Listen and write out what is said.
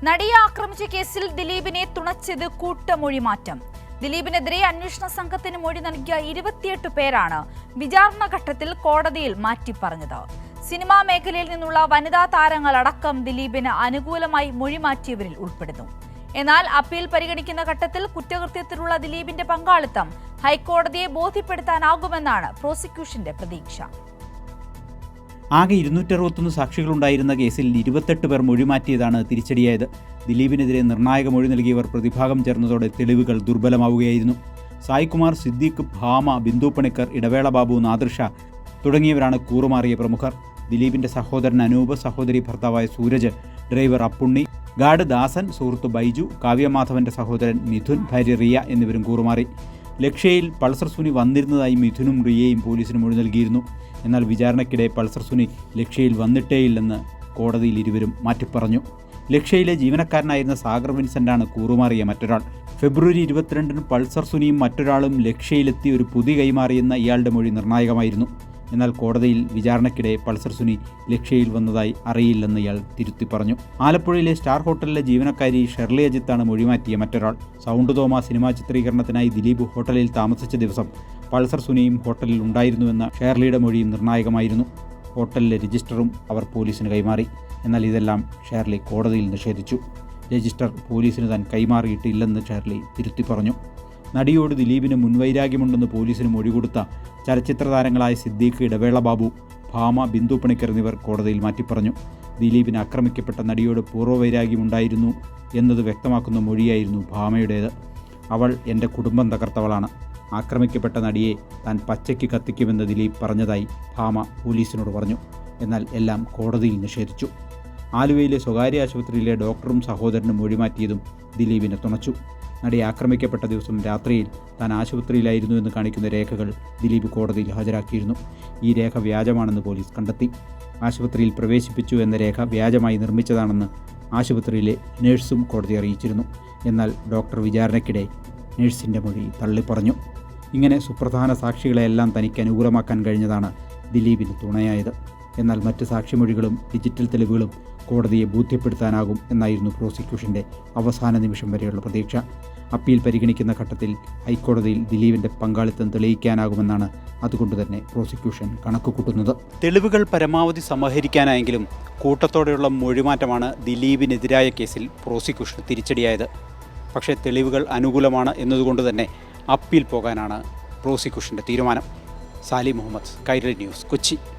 നടിയെ ആക്രമിച്ച കേസിൽ ദിലീപിനെ തുണച്ചത് കൂട്ടമൊഴിമാറ്റം. ദിലീപിനെതിരെ അന്വേഷണ സംഘത്തിന് മൊഴി നൽകിയ 28 പേരാണ് വിചാരണ ഘട്ടത്തിൽ കോടതിയിൽ മാറ്റിപ്പറഞ്ഞത്. സിനിമാ മേഖലയിൽ നിന്നുള്ള വനിതാ താരങ്ങളടക്കം ദിലീപിന് അനുകൂലമായി മൊഴി മാറ്റിയവരിൽ ഉൾപ്പെടുന്നു. എന്നാൽ അപ്പീൽ പരിഗണിക്കുന്ന ഘട്ടത്തിൽ കുറ്റകൃത്യത്തിലുള്ള ദിലീപിന്റെ പങ്കാളിത്തം ഹൈക്കോടതിയെ ബോധ്യപ്പെടുത്താനാകുമെന്നാണ് പ്രോസിക്യൂഷന്റെ പ്രതീക്ഷ. ആകെ 261 സാക്ഷികളുണ്ടായിരുന്ന കേസിൽ 28 പേർ മൊഴിമാറ്റിയതാണ് തിരിച്ചടിയായത്. ദിലീപിനെതിരെ നിർണായക മൊഴി നൽകിയവർ പ്രതിഭാഗം ചേർന്നതോടെ തെളിവുകൾ ദുർബലമാവുകയായിരുന്നു. സായ്കുമാർ, സിദ്ദീഖ്, ഭാമ, ബിന്ദു പണിക്കർ, ഇടവേള ബാബു, നാദിർഷ തുടങ്ങിയവരാണ് കൂറുമാറിയ പ്രമുഖർ. ദിലീപിന്റെ സഹോദരൻ അനൂപ്, സഹോദരി ഭർത്താവായ സൂരജ്, ഡ്രൈവർ അപ്പുണ്ണി, ഗാർഡ് ദാസൻ, സുഹൃത്ത് ബൈജു, കാവ്യമാധവന്റെ സഹോദരൻ മിഥുൻ, ഭാര്യ റിയ എന്നിവരും കൂറുമാറി. ലക്ഷ്യയിൽ പൾസർ സുനി വന്നിരുന്നതായി മിഥുനും റിയയും പോലീസിന് മൊഴി നൽകിയിരുന്നു. എന്നാൽ വിചാരണയ്ക്കിടെ പൾസർ സുനി ലക്ഷ്യയിൽ വന്നിട്ടേയില്ലെന്ന് കോടതിയിൽ ഇരുവരും മാറ്റിപ്പറഞ്ഞു. ലക്ഷ്യയിലെ ജീവനക്കാരനായിരുന്ന സാഗർ വിൻസെന്റാണ് കൂറുമാറിയ മറ്റൊരാൾ. ഫെബ്രുവരി 22-ന് പൾസർ സുനിയും മറ്റൊരാളും ലക്ഷ്യയിലെത്തി ഒരു പൊതി കൈമാറിയെന്ന ഇയാളുടെ മൊഴി നിർണായകമായിരുന്നു. എന്നാൽ കോടതിയിൽ വിചാരണയ്ക്കിടെ പൾസർ സുനി ലക്ഷ്യയിൽ വന്നതായി അറിയില്ലെന്ന് ഇയാൾ തിരുത്തി പറഞ്ഞു. ആലപ്പുഴയിലെ സ്റ്റാർ ഹോട്ടലിലെ ജീവനക്കാരി ഷെർലി അജിത്താണ് മൊഴിമാറ്റിയ മറ്റൊരാൾ. സൗണ്ട് തോമ സിനിമാ ചിത്രീകരണത്തിനായി ദിലീപ് ഹോട്ടലിൽ താമസിച്ച ദിവസം പൾസർ സുനിയും ഹോട്ടലിൽ ഉണ്ടായിരുന്നുവെന്ന ഷെർലിയുടെ മൊഴിയും നിർണായകമായിരുന്നു. ഹോട്ടലിലെ രജിസ്റ്ററും അവർ പോലീസിന് കൈമാറി. എന്നാൽ ഇതെല്ലാം ഷെർലി കോടതിയിൽ നിഷേധിച്ചു. രജിസ്റ്റർ പോലീസിന് താൻ കൈമാറിയിട്ടില്ലെന്ന് ഷെർലി തിരുത്തി പറഞ്ഞു. നടിയോട് ദിലീപിന് മുൻവൈരാഗ്യമുണ്ടെന്ന് പോലീസിന് മൊഴി കൊടുത്ത ചലച്ചിത്ര താരങ്ങളായ സിദ്ദീഖ്, ഇടവേള ബാബു, ഭാമ, ബിന്ദു പണിക്കർ എന്നിവർ കോടതിയിൽ മാറ്റിപ്പറഞ്ഞു. ദിലീപിന് ആക്രമിക്കപ്പെട്ട നടിയോട് പൂർവ്വവൈരാഗ്യമുണ്ടായിരുന്നു എന്നത് വ്യക്തമാക്കുന്ന മൊഴിയായിരുന്നു ഭാമയുടേത്. അവൾ എൻ്റെ കുടുംബം തകർത്തവളാണ്. ആക്രമിക്കപ്പെട്ട നടിയെ താൻ പച്ചയ്ക്ക് കത്തിക്കുമെന്ന് ദിലീപ് പറഞ്ഞതായി ഭാമ പോലീസിനോട് പറഞ്ഞു. എന്നാൽ എല്ലാം കോടതിയിൽ നിഷേധിച്ചു. ആലുവയിലെ സ്വകാര്യ ആശുപത്രിയിലെ ഡോക്ടറും സഹോദരനും മൊഴിമാറ്റിയതും ദിലീപിനെ തുണച്ചു. നടി ആക്രമിക്കപ്പെട്ട ദിവസം രാത്രിയിൽ താൻ ആശുപത്രിയിലായിരുന്നു എന്ന് കാണിക്കുന്ന രേഖകൾ ദിലീപ് കോടതിയിൽ ഹാജരാക്കിയിരുന്നു. ഈ രേഖ വ്യാജമാണെന്ന് പോലീസ് കണ്ടെത്തി. ആശുപത്രിയിൽ പ്രവേശിപ്പിച്ചു എന്ന രേഖ വ്യാജമായി നിർമ്മിച്ചതാണെന്ന് ആശുപത്രിയിലെ നഴ്സും കോടതിയെ അറിയിച്ചിരുന്നു. എന്നാൽ ഡോക്ടർ വിചാരണയ്ക്കിടെ നഴ്സിൻ്റെ മൊഴി തള്ളിപ്പറഞ്ഞു. ഇങ്ങനെ സുപ്രധാന സാക്ഷികളെയെല്ലാം തനിക്ക് അനുകൂലമാക്കാൻ കഴിഞ്ഞതാണ് ദിലീപിന് തുണയായത്. എന്നാൽ മറ്റ് സാക്ഷിമൊഴികളും ഡിജിറ്റൽ തെളിവുകളും കോടതിയെ ബോധ്യപ്പെടുത്താനാകും എന്നായിരുന്നു പ്രോസിക്യൂഷൻ്റെ അവസാന നിമിഷം വരെയുള്ള പ്രതീക്ഷ. അപ്പീൽ പരിഗണിക്കുന്ന ഘട്ടത്തിൽ ഹൈക്കോടതിയിൽ ദിലീപിൻ്റെ പങ്കാളിത്തം തെളിയിക്കാനാകുമെന്നാണ് അതുകൊണ്ട് തന്നെ പ്രോസിക്യൂഷൻ കണക്കുകൂട്ടുന്നത്. തെളിവുകൾ പരമാവധി സമാഹരിക്കാനായെങ്കിലും കൂട്ടത്തോടെയുള്ള മൊഴിമാറ്റമാണ് ദിലീപിനെതിരായ കേസിൽ പ്രോസിക്യൂഷന് തിരിച്ചടിയായത്. പക്ഷേ തെളിവുകൾ അനുകൂലമാണ് എന്നതുകൊണ്ട് തന്നെ അപ്പീൽ പോകാനാണ് പ്രോസിക്യൂഷൻ്റെ തീരുമാനം. സാലി മുഹമ്മദ്, കൈരളി ന്യൂസ്, കൊച്ചി.